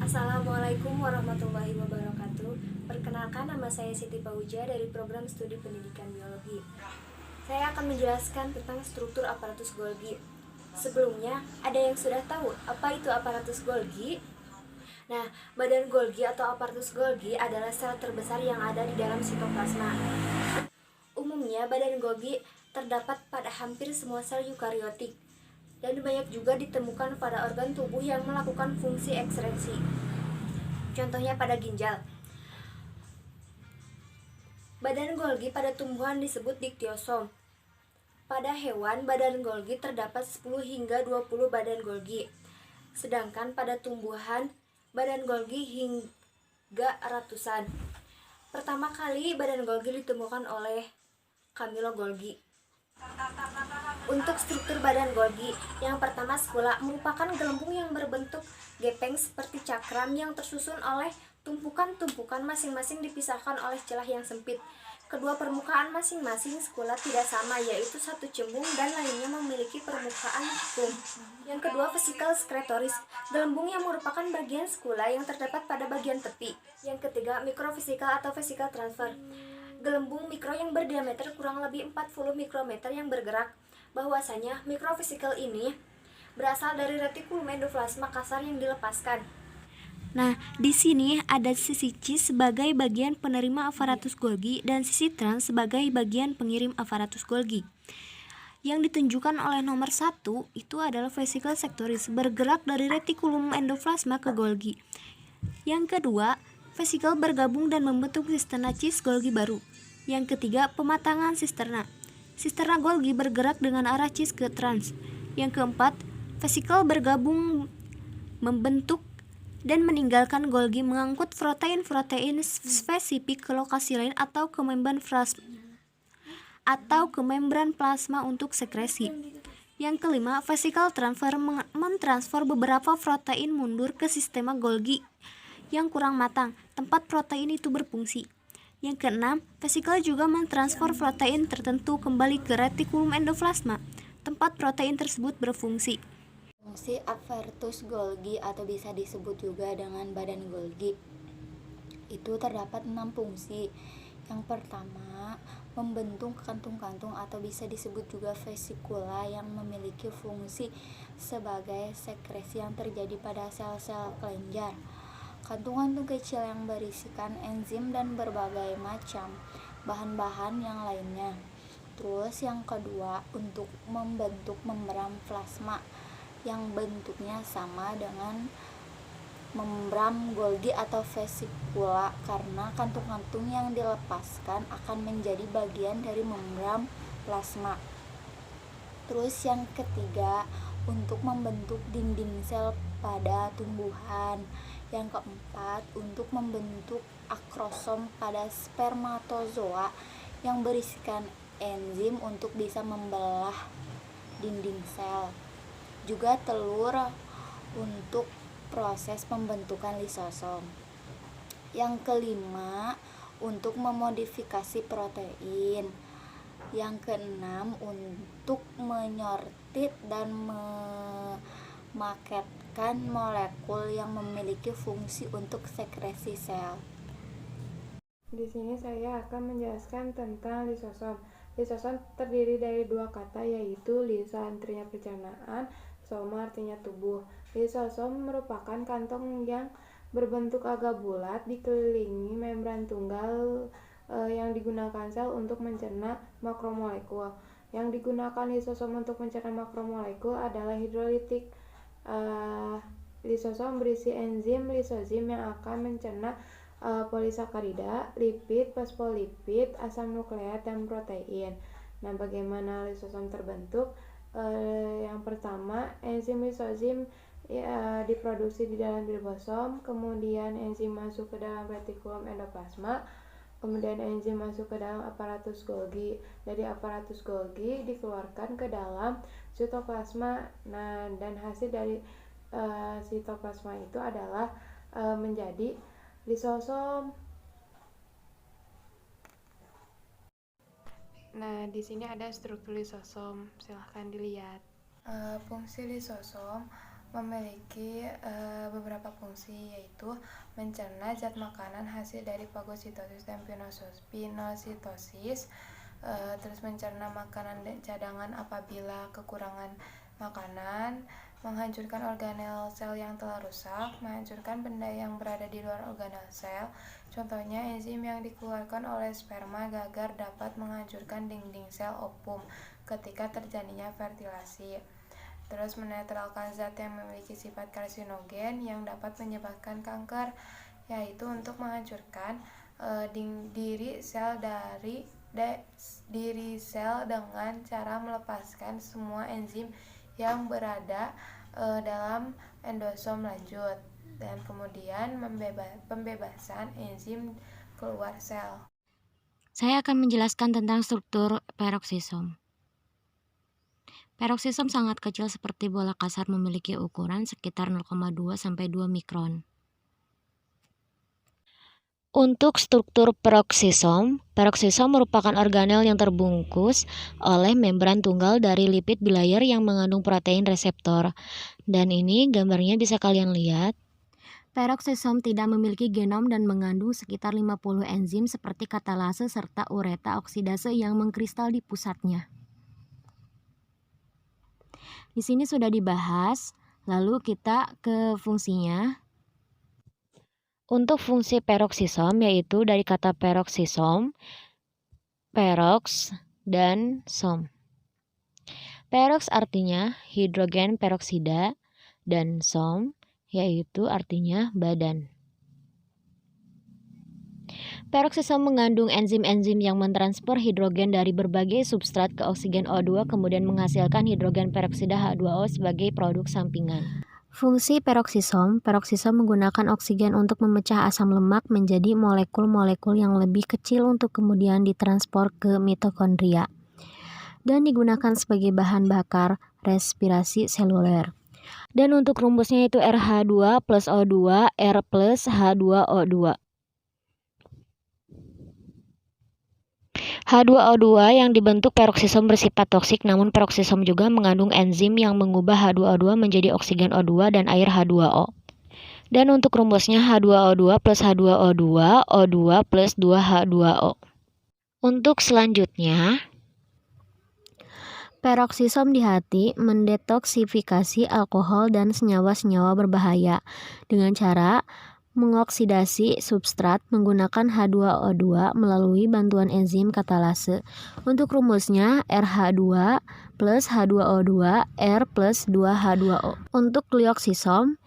Assalamualaikum warahmatullahi wabarakatuh. Perkenalkan, nama saya Siti Pauja dari program studi pendidikan biologi. Saya akan menjelaskan tentang struktur aparatus Golgi. Sebelumnya, ada yang sudah tahu apa itu aparatus Golgi? Nah, badan Golgi atau aparatus Golgi adalah sel terbesar yang ada di dalam sitoplasma. Umumnya, badan Golgi terdapat pada hampir semua sel eukariotik dan banyak juga ditemukan pada organ tubuh yang melakukan fungsi ekskresi. Contohnya pada ginjal. Badan Golgi pada tumbuhan disebut diktiosom. Pada hewan, badan Golgi terdapat 10 hingga 20 badan Golgi. Sedangkan pada tumbuhan, badan Golgi hingga ratusan. Pertama kali badan Golgi ditemukan oleh Camillo Golgi. Untuk struktur badan Golgi, yang pertama skula merupakan gelembung yang berbentuk gepeng seperti cakram yang tersusun oleh tumpukan-tumpukan masing-masing dipisahkan oleh celah yang sempit. Kedua permukaan masing-masing skula tidak sama, yaitu satu cembung dan lainnya memiliki permukaan hukum. Yang kedua vesikel skretoris, gelembung yang merupakan bagian skula yang terdapat pada bagian tepi. Yang ketiga mikrovesikel atau vesikel transfer, gelembung mikro yang berdiameter kurang lebih 40 mikrometer yang bergerak. Bahwasanya mikrovesikel ini berasal dari retikulum endoplasma kasar yang dilepaskan. Nah, di sini ada sisi cis sebagai bagian penerima aparatus Golgi dan sisi trans sebagai bagian pengirim aparatus Golgi. Yang ditunjukkan oleh nomor 1 itu adalah vesikel sektoris bergerak dari retikulum endoplasma ke Golgi. Yang kedua, vesikel bergabung dan membentuk sisterna cis Golgi baru. Yang ketiga, pematangan sisterna. Sisterna Golgi bergerak dengan arah cis ke trans. Yang keempat, vesikel bergabung membentuk dan meninggalkan Golgi mengangkut protein-protein spesifik ke lokasi lain atau ke membran plasma untuk sekresi. Yang kelima, vesikel transfer mentransfer beberapa protein mundur ke sistema Golgi yang kurang matang, tempat protein itu berfungsi. Yang keenam, vesikel juga mentransfer protein tertentu kembali ke retikulum endoplasma, tempat protein tersebut berfungsi. Fungsi aparatus Golgi atau bisa disebut juga dengan badan Golgi itu terdapat 6 fungsi. Yang pertama, membentuk kantung-kantung atau bisa disebut juga vesikula yang memiliki fungsi sebagai sekresi yang terjadi pada sel-sel kelenjar. Kantung-kantung kecil yang berisikan enzim dan berbagai macam bahan-bahan yang lainnya. Terus yang kedua, untuk membentuk membran plasma yang bentuknya sama dengan membran Golgi atau vesikula karena kantung-kantung yang dilepaskan akan menjadi bagian dari membran plasma. Terus yang ketiga, untuk membentuk dinding sel pada tumbuhan. Yang keempat, untuk membentuk akrosom pada spermatozoa yang berisikan enzim untuk bisa membelah dinding sel. Juga telur untuk proses pembentukan lisosom. Yang kelima, untuk memodifikasi protein. Yang keenam, untuk menyortir dan memaketkan molekul yang memiliki fungsi untuk sekresi sel. Di sini saya akan menjelaskan tentang lisosom. Lisosom terdiri dari dua kata, yaitu lisa artinya pencernaan, soma artinya tubuh. Lisosom merupakan kantong yang berbentuk agak bulat dikelilingi membran tunggal yang digunakan sel untuk mencerna makromolekul. Yang digunakan lisosom untuk mencerna makromolekul adalah hidrolitik. Lisosom berisi enzim lisozim yang akan mencerna polisakarida, lipid, fosfolipid, asam nukleat, dan protein. Nah, bagaimana lisosom terbentuk? Yang pertama, enzim lisozim diproduksi di dalam ribosom, kemudian enzim masuk ke dalam retikulum endoplasma, kemudian enzim masuk ke dalam aparatus Golgi. Dari aparatus Golgi dikeluarkan ke dalam sitoplasma. Nah, dan hasil dari sitoplasma itu adalah menjadi lisosom. Nah, di sini ada struktur lisosom, silahkan dilihat. Fungsi lisosom memiliki beberapa fungsi, yaitu mencerna zat makanan hasil dari fagositosis dan pinositosis, terus mencerna makanan dan cadangan apabila kekurangan makanan, menghancurkan organel sel yang telah rusak, menghancurkan benda yang berada di luar organel sel. Contohnya, enzim yang dikeluarkan oleh sperma gagar dapat menghancurkan dinding sel ovum ketika terjadinya fertilasi. Terus menetralkan zat yang memiliki sifat karsinogen yang dapat menyebabkan kanker, yaitu untuk menghancurkan diri sel dengan cara melepaskan semua enzim yang berada dalam endosom lanjut, dan kemudian pembebasan enzim keluar sel. Saya akan menjelaskan tentang struktur peroksisom. Peroksisom sangat kecil seperti bola kasar, memiliki ukuran sekitar 0,2 sampai 2 mikron. Untuk struktur peroksisom merupakan organel yang terbungkus oleh membran tunggal dari lipid bilayer yang mengandung protein reseptor. Dan ini gambarnya bisa kalian lihat. Peroksisom tidak memiliki genom dan mengandung sekitar 50 enzim seperti katalase serta ureta oksidase yang mengkristal di pusatnya. Di sini sudah dibahas, lalu kita ke fungsinya. Untuk fungsi peroksisom yaitu dari kata peroksisom, peroks, dan som. Peroks artinya hidrogen peroksida dan som yaitu artinya badan. Peroksisom mengandung enzim-enzim yang mentransfer hidrogen dari berbagai substrat ke oksigen O2 kemudian menghasilkan hidrogen peroksida H2O sebagai produk sampingan. Fungsi peroksisom menggunakan oksigen untuk memecah asam lemak menjadi molekul-molekul yang lebih kecil untuk kemudian ditransport ke mitokondria dan digunakan sebagai bahan bakar respirasi seluler. Dan untuk rumusnya itu RH2 plus O2 R plus H2O2. H2O2 yang dibentuk peroksisom bersifat toksik, namun peroksisom juga mengandung enzim yang mengubah H2O2 menjadi oksigen O2 dan air H2O. Dan untuk rumusnya H2O2 plus H2O2, O2 plus 2H2O. Untuk selanjutnya, peroksisom di hati mendetoksifikasi alkohol dan senyawa-senyawa berbahaya dengan cara mengoksidasi substrat menggunakan H2O2 melalui bantuan enzim katalase. Untuk rumusnya RH2 plus H2O2 R plus 2H2O. Untuk glioksisom,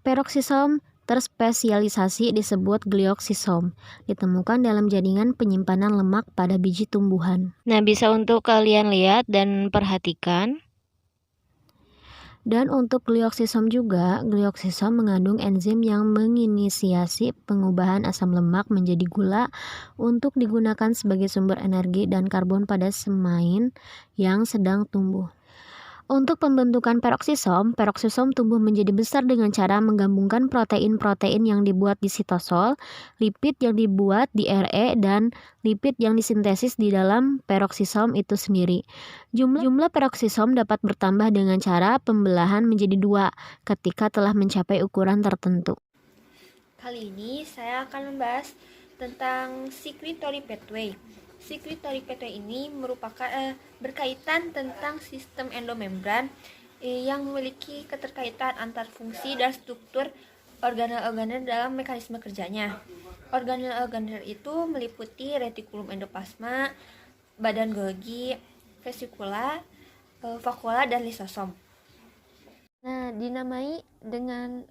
peroksisom terspesialisasi disebut glioksisom, ditemukan dalam jaringan penyimpanan lemak pada biji tumbuhan. Nah, bisa untuk kalian lihat dan perhatikan. Dan untuk glioksisom juga, glioksisom mengandung enzim yang menginisiasi pengubahan asam lemak menjadi gula untuk digunakan sebagai sumber energi dan karbon pada semain yang sedang tumbuh. Untuk pembentukan peroksisom tumbuh menjadi besar dengan cara menggabungkan protein-protein yang dibuat di sitosol, lipid yang dibuat di RE, dan lipid yang disintesis di dalam peroksisom itu sendiri. Jumlah peroksisom dapat bertambah dengan cara pembelahan menjadi 2 ketika telah mencapai ukuran tertentu. Kali ini saya akan membahas tentang secretory pathway. Secretory pathway ini merupakan berkaitan tentang sistem endomembran yang memiliki keterkaitan antar fungsi dan struktur organel-organel dalam mekanisme kerjanya. Organel-organel itu meliputi retikulum endoplasma, badan Golgi, vesikula, vakula, dan lisosom. Nah, dinamai dengan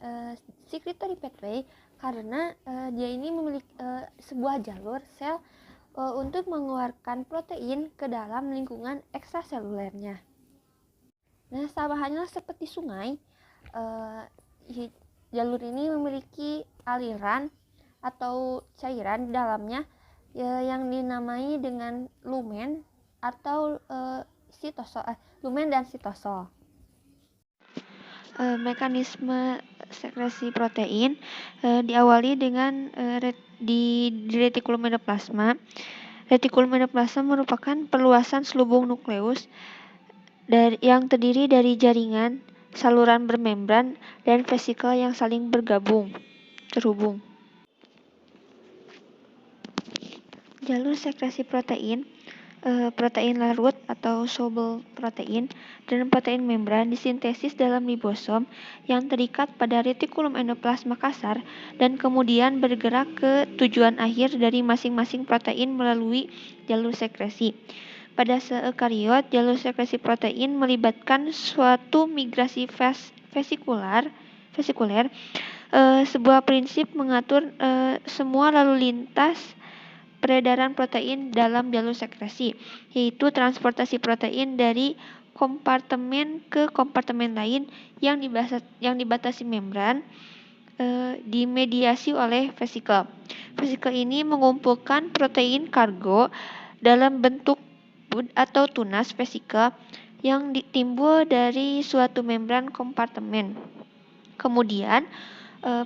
secretory pathway karena dia ini memiliki sebuah jalur sel untuk mengeluarkan protein ke dalam lingkungan ekstraselulernya. Nah, sama halnya seperti sungai, jalur ini memiliki aliran atau cairan di dalamnya yang dinamai dengan lumen atau sitosol, lumen dan sitosol. Mekanisme sekresi protein diawali dengan di retikulum endoplasma. Retikulum endoplasma merupakan perluasan selubung nukleus yang terdiri dari jaringan saluran bermembran, dan vesikel yang saling terhubung. Jalur sekresi protein, protein larut atau soluble protein, dan protein membran disintesis dalam ribosom yang terikat pada retikulum endoplasma kasar dan kemudian bergerak ke tujuan akhir dari masing-masing protein melalui jalur sekresi. Pada seukariot, jalur sekresi protein melibatkan suatu migrasi vesikuler, sebuah prinsip mengatur semua lalu lintas peredaran protein dalam jalur sekresi, yaitu transportasi protein dari kompartemen ke kompartemen lain yang dibatasi membran, dimediasi oleh vesikel. Vesikel ini mengumpulkan protein kargo dalam bentuk bud atau tunas vesikel yang timbul dari suatu membran kompartemen. Kemudian,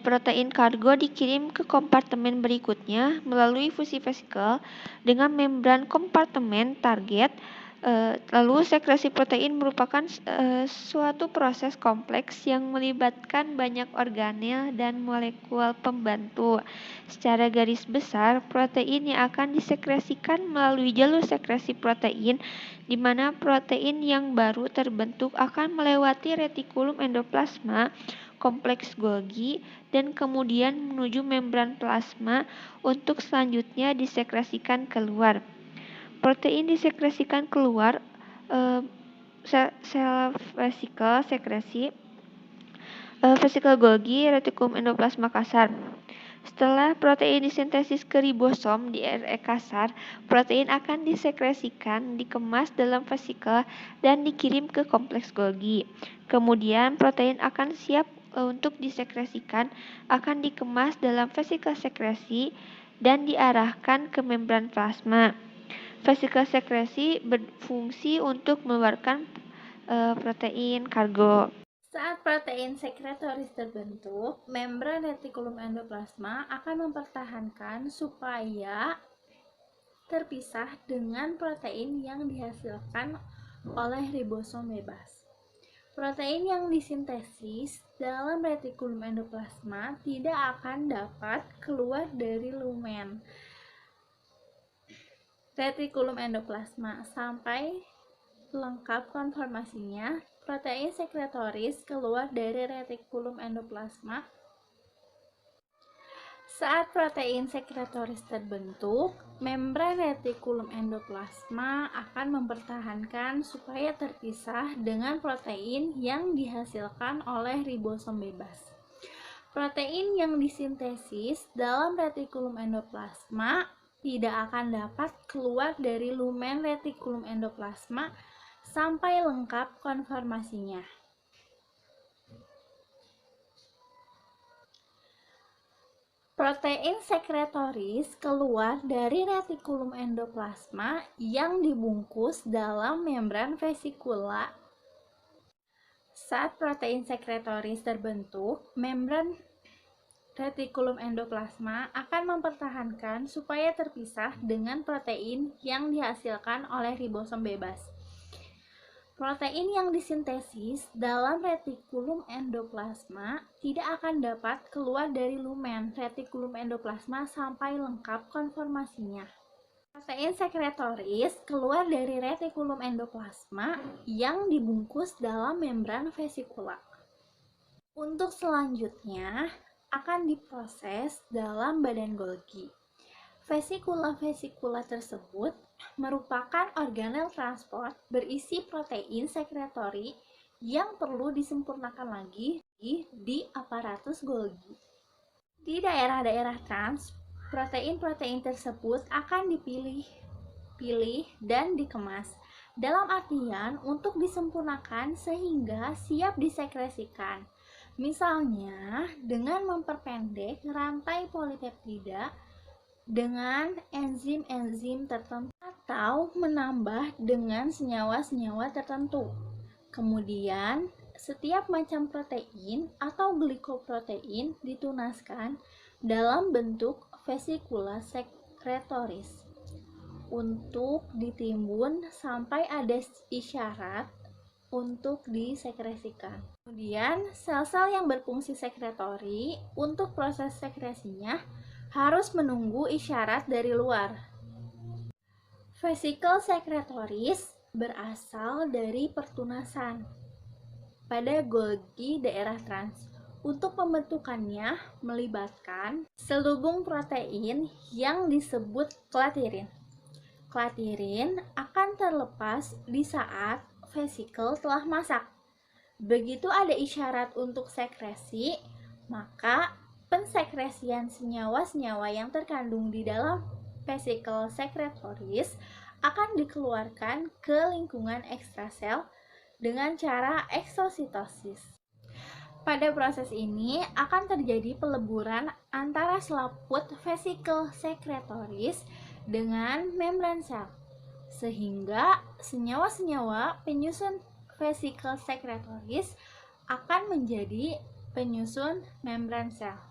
protein kargo dikirim ke kompartemen berikutnya melalui fusi vesikel dengan membran kompartemen target. Lalu sekresi protein merupakan suatu proses kompleks yang melibatkan banyak organel dan molekul pembantu. Secara garis besar, protein yang akan disekresikan melalui jalur sekresi protein, di mana protein yang baru terbentuk akan melewati retikulum endoplasma, kompleks Golgi, dan kemudian menuju membran plasma untuk selanjutnya disekresikan keluar. Protein disekresikan keluar sel vesikel sekresi, vesikel Golgi, retikulum endoplasma kasar. Setelah protein disintesis ke ribosom di RE kasar, protein akan disekresikan, dikemas dalam vesikel, dan dikirim ke kompleks Golgi. Kemudian protein akan siap untuk disekresikan, akan dikemas dalam vesikel sekresi, dan diarahkan ke membran plasma. Vesikel sekresi berfungsi untuk mengeluarkan protein kargo. Saat protein sekretoris terbentuk, membran retikulum endoplasma akan mempertahankan supaya terpisah dengan protein yang dihasilkan oleh ribosom bebas. Protein yang disintesis dalam retikulum endoplasma tidak akan dapat keluar dari lumen retikulum endoplasma sampai lengkap konformasinya. Protein sekretoris keluar dari retikulum endoplasma. Saat protein sekretoris terbentuk, membran retikulum endoplasma akan mempertahankan supaya terpisah dengan protein yang dihasilkan oleh ribosom bebas. Protein yang disintesis dalam retikulum endoplasma tidak akan dapat keluar dari lumen retikulum endoplasma sampai lengkap konformasinya. Protein sekretoris keluar dari retikulum endoplasma yang dibungkus dalam membran vesikula. Saat protein sekretoris terbentuk, membran retikulum endoplasma akan mempertahankan supaya terpisah dengan protein yang dihasilkan oleh ribosom bebas. Protein yang disintesis dalam retikulum endoplasma tidak akan dapat keluar dari lumen retikulum endoplasma sampai lengkap konformasinya. Protein sekretoris keluar dari retikulum endoplasma yang dibungkus dalam membran vesikula. Untuk selanjutnya akan diproses dalam badan Golgi. Vesikula-vesikula tersebut merupakan organel transport berisi protein sekretori yang perlu disempurnakan lagi di aparatus Golgi. Di daerah-daerah trans, protein-protein tersebut akan dipilih dan dikemas, dalam artian untuk disempurnakan sehingga siap disekresikan. Misalnya dengan memperpendek rantai polipeptida dengan enzim-enzim tertentu atau menambah dengan senyawa-senyawa tertentu. Kemudian, setiap macam protein atau glikoprotein ditunaskan dalam bentuk vesikula sekretoris untuk ditimbun sampai ada isyarat untuk disekresikan. Kemudian, sel-sel yang berfungsi sekretori untuk proses sekresinya harus menunggu isyarat dari luar. Vesikel sekretoris berasal dari pertunasan pada Golgi daerah trans. Untuk pembentukannya melibatkan selubung protein yang disebut klatirin. Klatirin akan terlepas di saat vesikel telah masak. Begitu ada isyarat untuk sekresi, maka pensekresian senyawa-senyawa yang terkandung di dalam vesikel sekretoris akan dikeluarkan ke lingkungan ekstrasel dengan cara eksositosis. Pada proses ini akan terjadi peleburan antara selaput vesikel sekretoris dengan membran sel, sehingga senyawa-senyawa penyusun vesikel sekretoris akan menjadi penyusun membran sel.